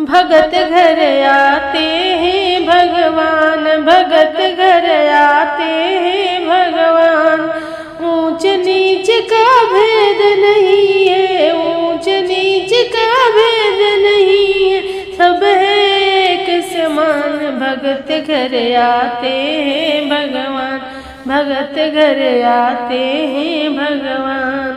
भगत घर आते हैं भगवान, भगत घर आते हैं भगवान। ऊंच नीच का भेद नहीं है, ऊंच नीच का भेद नहीं है, सब है एक समान। भगत घर आते हैं भगवान, भगत घर आते हैं भगवान।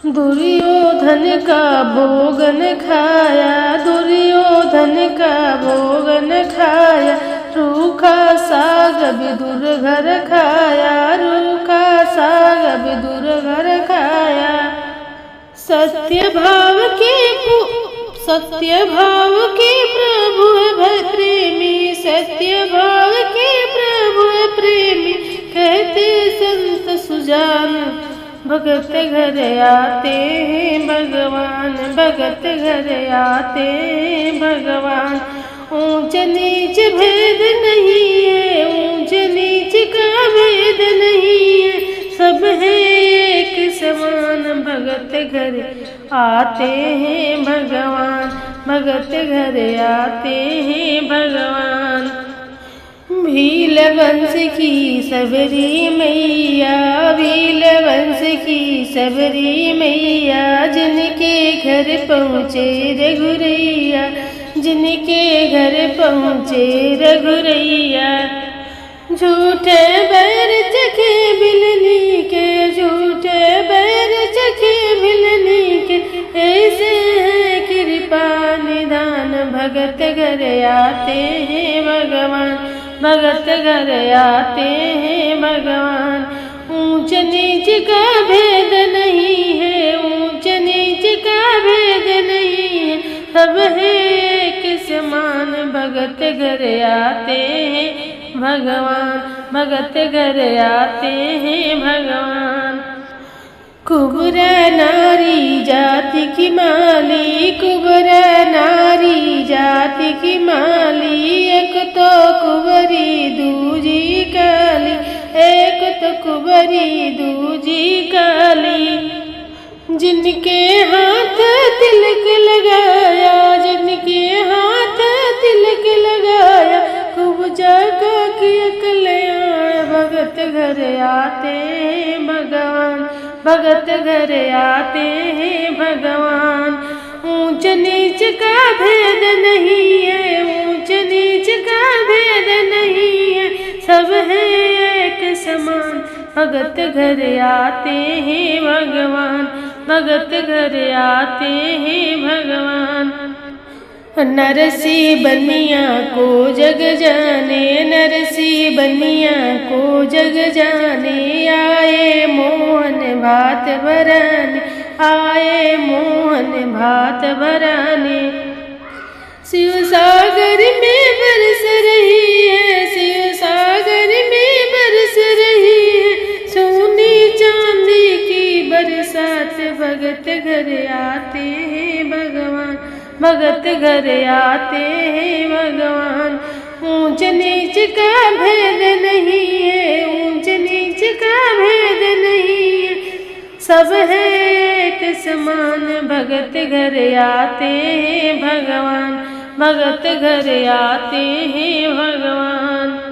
दुर्योधन का भोगन खाया, दुर्योधन का भोगन खाया, रूखा साग विदुर घर खाया, रूखा साग विदुर घर खाया। सत्य भाव के प्रभु है प्रेमी, सत्य भाव के प्रभु है प्रेमी, कहते संत सुजान। भगत घर आते हैं भगवान, भगत घर आते हैं भगवान। ऊंच नीच भेद नहीं है, ऊंच नीच का भेद नहीं है, सब है एक समान। भगत घर आते हैं भगवान, भगत घर आते हैं भगवान। भील वंश की सबरी मैया, भील वंश की सबरी मैया, जिनके घर पहुँचे रघुरैया, जिनके घर पहुँचे रघुरैया। झूठे बैर चखे बिलनी के, झूठे बैर चखे बिलनी के, ऐसे है कृपा निदान। भगत घर आते हैं भगवान, भगत घर आते हैं भगवान। ऊंच नीच का भेद नहीं है, ऊंच नीच का भेद नहीं है, सब है एक समान। भगत घर आते हैं भगवान, भगत घर आते हैं भगवान। कुबरा नारी जाति की माली, कुबरा नारी जाति की माली, एक तो कुबरी दूजी काली, एक तो कुबरी दूजी काली। जिनके हाथ तिलक लगाया, जिनके हाथ तिलक लगाया, खूब जगा की कल्याण। भगत घर आते हैं भगवान, भगत घर आते हैं भगवान। ऊंच नीच का भेद नहीं है, ऊंच नीच का भेद नहीं है, सब है एक समान। भगत घर आते हैं भगवान, भगत घर आते हैं भगवान। नरसी बनिया को जग जाने, नरसी बनिया को जग जाने, आए मोहन भात भराने, आए मोहन भात भराने। शिव सागर में बरस रही है, शिव सागर में बरस रही है, सोने चांदी की बरसात। भगत घर आते हैं भगवान, भगत घर आते हैं भगवान। ऊंच नीच का भेद नहीं है, ऊंच नीच का भेद नहीं है, सब है एक समान। भगत घर आते हैं भगवान, भगत घर आते हैं भगवान।